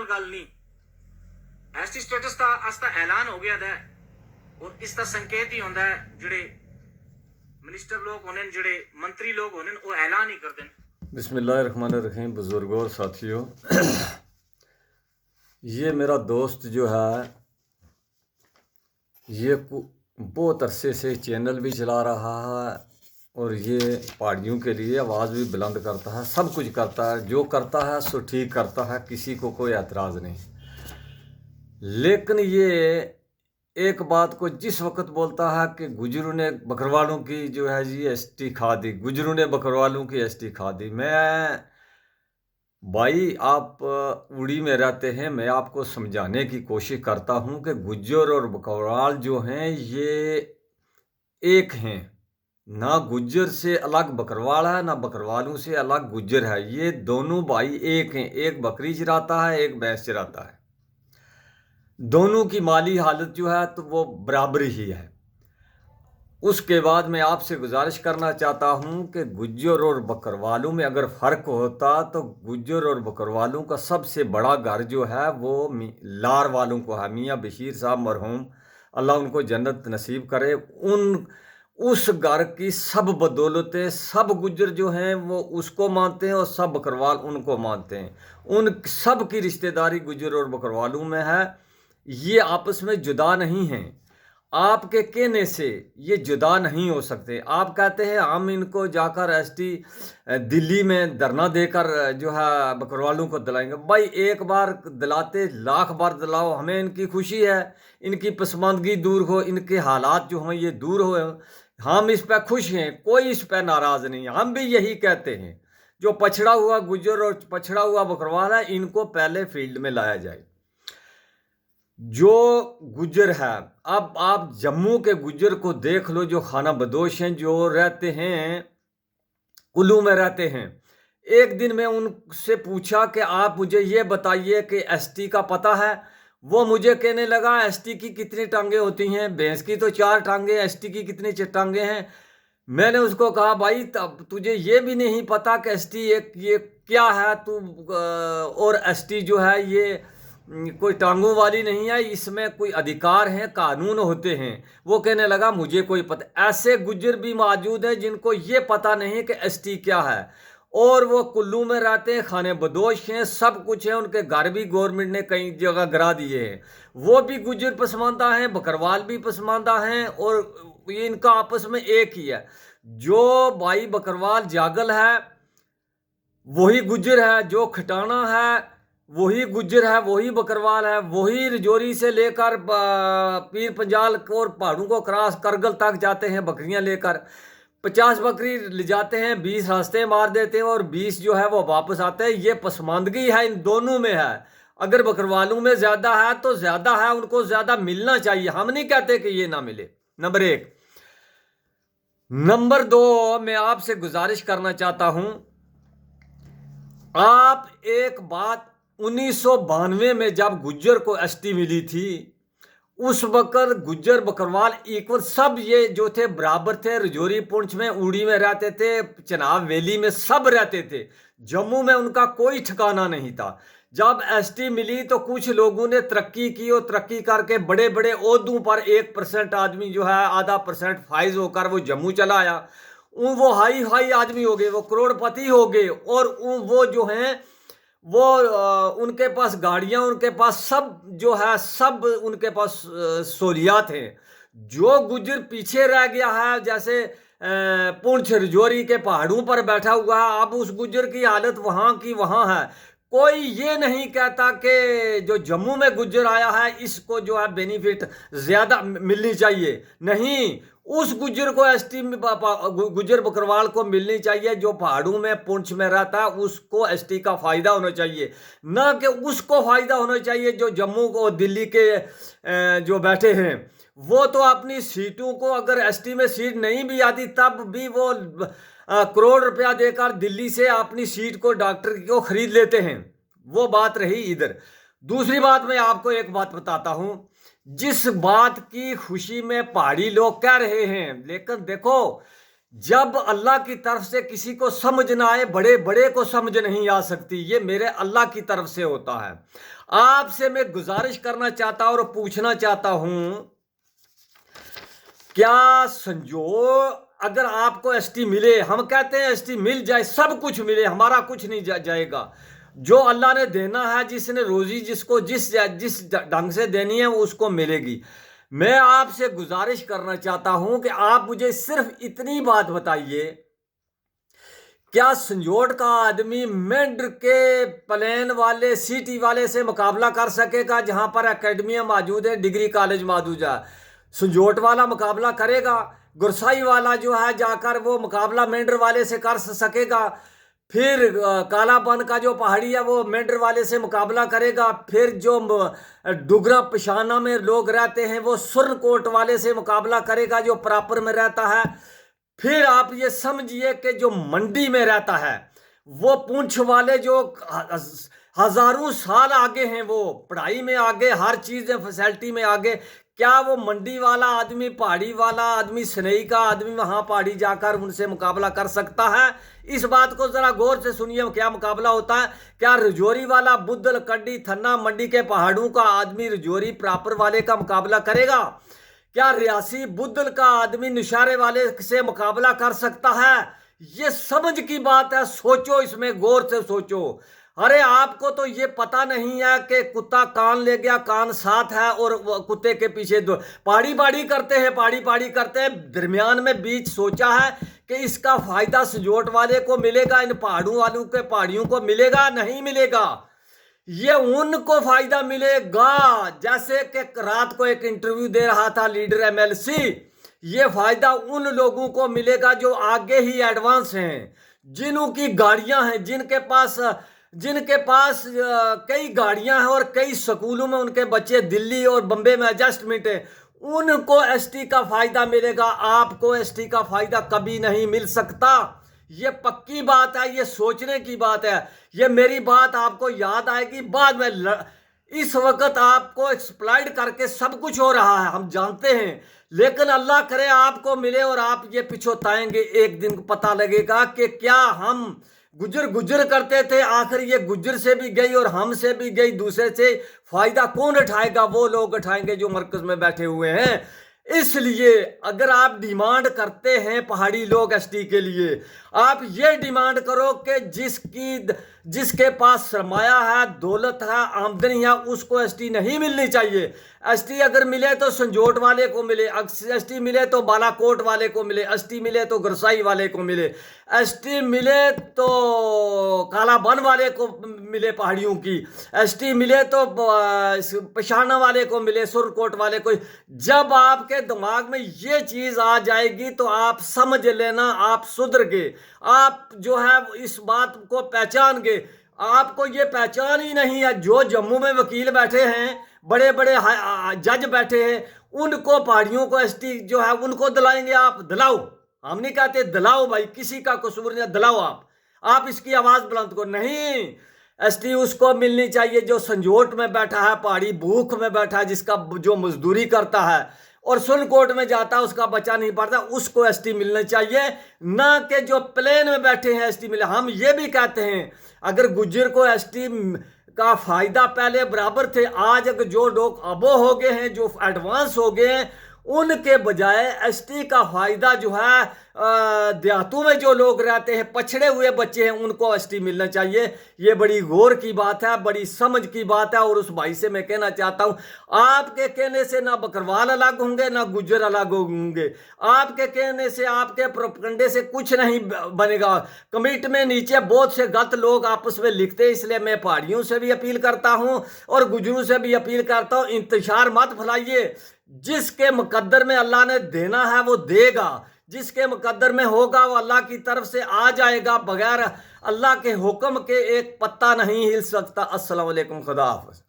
Normal गल नहीं। ST status का अस ऐलान हो गया है और इसका संकेत ही होंदा है जिहड़े मिनिस्टर लोग होने जिहड़े मंत्री लोग होने वो ऐलान ही करते हैं। बिस्मिल्लाहिर्रहमानिर्रहीम। बुजुर्गों और साथियों, ये मेरा दोस्त जो है ये बहुत अरसे से चैनल भी चला रहा है और ये पहाड़ियों के लिए आवाज़ भी बुलंद करता है, सब कुछ करता है। जो करता है सो ठीक करता है, किसी को कोई एतराज़ नहीं। लेकिन ये एक बात को जिस वक्त बोलता है कि गुजरों ने बकरवालों की जो है जी एसटी खा दी, गुजरों ने बकरवालों की एसटी खा दी। मैं भाई आप उड़ी में रहते हैं, मैं आपको समझाने की कोशिश करता हूं कि गुज्जर और बकरवाल जो हैं ये एक हैं। ना गुज्जर से अलग बकरवाल है, ना बकरवालों से अलग गुज्जर है। ये दोनों भाई एक हैं। एक बकरी चराता है, एक भैंस चराता है। दोनों की माली हालत जो है तो वो बराबर ही है। उसके बाद मैं आपसे गुजारिश करना चाहता हूं कि गुज्जर और बकरवालों में अगर फ़र्क होता तो गुज्जर और बकरवालों का सबसे बड़ा घर जो है वो लार वालों को है। मियाँ बशीर साहब मरहूम, अल्लाह उनको जन्नत नसीब करे। उस घर की सब बदौलतें सब गुज्जर जो हैं वो उसको मानते हैं और सब बकरवाल उनको मानते हैं। उन सब की रिश्तेदारी गुज्जर और बकरवालों में है। ये आपस में जुदा नहीं हैं। आपके कहने से ये जुदा नहीं हो सकते। आप कहते हैं हम इनको जाकर एसटी दिल्ली में धरना देकर जो है बकरवालों को दिलाएंगे। भाई एक बार दिलाते लाख बार दिलाओ, हमें इनकी खुशी है, इनकी पसमानदगी दूर हो, इनके हालात जो हैं ये दूर हो, हम इस पर खुश हैं, कोई इस पर नाराज़ नहीं। हम भी यही कहते हैं जो पछड़ा हुआ गुज्जर और पछड़ा हुआ बकरवाल है इनको पहले फील्ड में लाया जाए। जो गुज्जर है, अब आप जम्मू के गुज्जर को देख लो जो खाना बदोश हैं, जो रहते हैं कुल्लू में रहते हैं। एक दिन मैं उनसे पूछा कि आप मुझे ये बताइए कि एसटी का पता है। वो मुझे कहने लगा एसटी की कितनी टांगे होती हैं? भैंस की तो 4 टांगे, एसटी की कितनी टांगे हैं? मैंने उसको कहा भाई तब तुझे ये भी नहीं पता कि एसटी एक ये क्या है? तू और एसटी जो है ये कोई टांगों वाली नहीं है, इसमें कोई अधिकार हैं, कानून होते हैं। वो कहने लगा मुझे कोई पता। ऐसे गुज्जर भी मौजूद हैं जिनको ये पता नहीं कि एसटी क्या है और वो कुल्लू में रहते हैं, खाने बदोश हैं, सब कुछ है। उनके घर भी गवर्नमेंट ने कई जगह गिरा दिए हैं। वो भी गुज्जर पसमानदा हैं, बकरवाल भी पसमानदा हैं और ये इनका आपस में एक ही है। जो भाई बकरवाल जागल है वही गुज्जर है, जो खटाना है वही गुज्जर है, वही बकरवाल है। वही रजौरी से लेकर पीर पंजाल और पहाड़ों को क्रॉस करगल तक जाते हैं बकरियां लेकर। 50 बकरी ले जाते हैं, 20 रास्ते मार देते हैं और 20 जो है वो वापस आते हैं। ये पसमानदगी है इन दोनों में है। अगर बकरवालों में ज़्यादा है तो ज़्यादा है, उनको ज़्यादा मिलना चाहिए। हम नहीं कहते कि ये ना मिले, नंबर 1। नंबर 2, मैं आपसे गुजारिश करना चाहता हूं, आप एक बात 1992 में जब गुज्जर को एसटी मिली थी उस वक्त गुज्जर बकरवाल इक्वल सब ये जो थे बराबर थे। रजौरी पुंछ में उड़ी में रहते थे, चनाब वैली में सब रहते थे। जम्मू में उनका कोई ठिकाना नहीं था। जब एसटी मिली तो कुछ लोगों ने तरक्की की और तरक्की करके बड़े बड़े ओहदों पर 1% आदमी जो है आधा % फाइज होकर वो जम्मू चला आया। वो हाई आदमी हो गए, वो करोड़पति हो गए और वो जो हैं वो उनके पास गाड़ियां, उनके पास सब जो है सब उनके पास सहूलियात हैं। जो गुज्जर पीछे रह गया है जैसे पुंछ रजौरी के पहाड़ों पर बैठा हुआ है, अब उस गुज्जर की हालत वहां की वहां है। कोई ये नहीं कहता कि जो जम्मू में गुज्जर आया है इसको जो है बेनिफिट ज्यादा मिलनी चाहिए, नहीं। उस गुज्जर को एसटी गुज्जर बकरवाल को मिलनी चाहिए जो पहाड़ों में पुंछ में रहता है, उसको एसटी का फायदा होना चाहिए। ना कि उसको फायदा होना चाहिए जो जम्मू को दिल्ली के जो बैठे हैं। वो तो अपनी सीटों को अगर एसटी में सीट नहीं भी आती तब भी वो करोड़ रुपया देकर दिल्ली से अपनी सीट को डॉक्टर को खरीद लेते हैं। वो बात रही इधर। दूसरी बात मैं आपको एक बात बताता हूं, जिस बात की खुशी में पहाड़ी लोग कह रहे हैं, लेकिन देखो जब अल्लाह की तरफ से किसी को समझ ना आए, बड़े बड़े को समझ नहीं आ सकती, ये मेरे अल्लाह की तरफ से होता है। आपसे मैं गुजारिश करना चाहता हूं और पूछना चाहता हूं, क्या अगर आपको एसटी मिले, हम कहते हैं एसटी मिल जाए, सब कुछ मिले, हमारा कुछ नहीं जाएगा। जो अल्लाह ने देना है, जिसने रोजी जिसको जिस ढंग से देनी है उसको मिलेगी। मैं आपसे गुजारिश करना चाहता हूं कि आप मुझे सिर्फ इतनी बात बताइए, क्या संजोट का आदमी मेंढर के प्लेन वाले सिटी वाले से मुकाबला कर सकेगा, जहां पर एकेडमियां मौजूद है, डिग्री कॉलेज मौजूद है? संजोट वाला मुकाबला करेगा? गुरसाई वाला जो है जाकर वो मुकाबला मेंढर वाले से कर सकेगा? फिर कालाबन का जो पहाड़ी है वो मेंढर वाले से मुकाबला करेगा? फिर जो डुगरा पिशाना में लोग रहते हैं वो सुरनकोट वाले से मुकाबला करेगा जो प्रापर में रहता है? फिर आप ये समझिए कि जो मंडी में रहता है वो पूंछ वाले जो हजारों साल आगे हैं, वो पढ़ाई में आगे, हर चीज में फैसिलिटी में आगे, क्या वो मंडी वाला आदमी, पहाड़ी वाला आदमी, सनई का आदमी वहां पहाड़ी जाकर उनसे मुकाबला कर सकता है? इस बात को जरा गौर से सुनिए, क्या मुकाबला होता है। क्या रजौरी वाला बुद्धल कड्डी थन्ना मंडी के पहाड़ों का आदमी रजौरी प्रॉपर वाले का मुकाबला करेगा? क्या रियासी बुद्धल का आदमी निशारे वाले से मुकाबला कर सकता है? ये समझ की बात है, सोचो, इसमें गौर से सोचो। अरे आपको तो ये पता नहीं है कि कुत्ता कान ले गया, कान साथ है, और कुत्ते के पीछे दो पाड़ी पाड़ी करते हैं, पाड़ी पाड़ी करते हैं। दरमियान में बीच सोचा है कि इसका फायदा संजोट वाले को मिलेगा, इन पहाड़ों वालों के पहाड़ियों को मिलेगा? नहीं मिलेगा। ये उनको फायदा मिलेगा, जैसे कि रात को एक इंटरव्यू दे रहा था लीडर एमएलसी, ये फायदा उन लोगों को मिलेगा जो आगे ही एडवांस हैं, जिन्हों की गाड़ियां हैं, जिनके पास कई गाड़ियां हैं और कई स्कूलों में उनके बच्चे दिल्ली और बम्बे में एडजस्टमेंट है, उनको एसटी का फायदा मिलेगा। आपको एसटी का फायदा कभी नहीं मिल सकता। ये पक्की बात है, ये सोचने की बात है। ये मेरी बात आपको याद आएगी बाद में। इस वक्त आपको एक्सप्लॉइट करके सब कुछ हो रहा है, हम जानते हैं, लेकिन अल्लाह करे आपको मिले और आप ये पिछोताएंगे। एक दिन पता लगेगा कि क्या हम गुजर करते थे, आखिर ये गुजर से भी गई और हमसे भी गई, दूसरे से फायदा कौन उठाएगा? वो लोग उठाएंगे जो मरकज में बैठे हुए हैं। इसलिए अगर आप डिमांड करते हैं पहाड़ी लोग एसटी के लिए, आप ये डिमांड करो कि जिसके पास सरमाया है, दौलत है, आमदनी है, उसको एसटी नहीं मिलनी चाहिए। एसटी अगर मिले तो संजोट वाले को मिले, एसटी मिले तो बालाकोट वाले को मिले, एसटी मिले तो गुरसाई वाले को मिले, एसटी मिले तो कालाबन वाले को मिले पहाड़ियों की, एसटी मिले तो पशाना वाले को मिले, सुरकोट वाले को। जब आपके दिमाग में ये चीज आ जाएगी तो आप समझ लेना, आप सुधर गए, आप जो है इस बात को पहचान गए। आपको ये पहचान ही नहीं है। जो जम्मू में वकील बैठे हैं, बड़े बड़े जज बैठे हैं, उनको पहाड़ियों को एसटी जो है उनको दिलाएंगे आप? दिलाओ, हम नहीं कहते, दिलाओ भाई, किसी का कसूर नहीं, दिलाओ आप इसकी आवाज बुलंद करो। नहीं, एसटी उसको मिलनी चाहिए जो संजोट में बैठा है, पहाड़ी भूख में बैठा है, जिसका जो मजदूरी करता है और सुनकोट में जाता है, उसका बच्चा नहीं पड़ता, उसको एसटी मिलना चाहिए, ना कि जो प्लेन में बैठे हैं एसटी मिले। हम ये भी कहते हैं अगर गुज्जर को एसटी का फायदा पहले बराबर थे, आज अगर जो लोग अबो हो गए हैं, जो एडवांस हो गए हैं, उनके बजाय एसटी का फायदा जो है देहातों में जो लोग रहते हैं, पछड़े हुए बच्चे हैं, उनको एसटी मिलना चाहिए। ये बड़ी गौर की बात है, बड़ी समझ की बात है। और उस भाई से मैं कहना चाहता हूं, आपके कहने से ना बकरवाल अलग होंगे ना गुज्जर अलग होंगे। आपके कहने से, आपके प्रोपगंडे से कुछ नहीं बनेगा। कमेंट में नीचे बहुत से गलत लोग आपस में लिखते हैं, इसलिए मैं पहाड़ियों से भी अपील करता हूं और गुज्जरों से भी अपील करता हूं, इंतशार मत फैलाइए। जिसके मुकद्दर में अल्लाह ने देना है वो देगा, जिसके मुकद्दर में होगा वो अल्लाह की तरफ से आ जाएगा। बगैर अल्लाह के हुक्म के एक पत्ता नहीं हिल सकता। अस्सलाम वालेकुम, खुदा हाफ़िज़।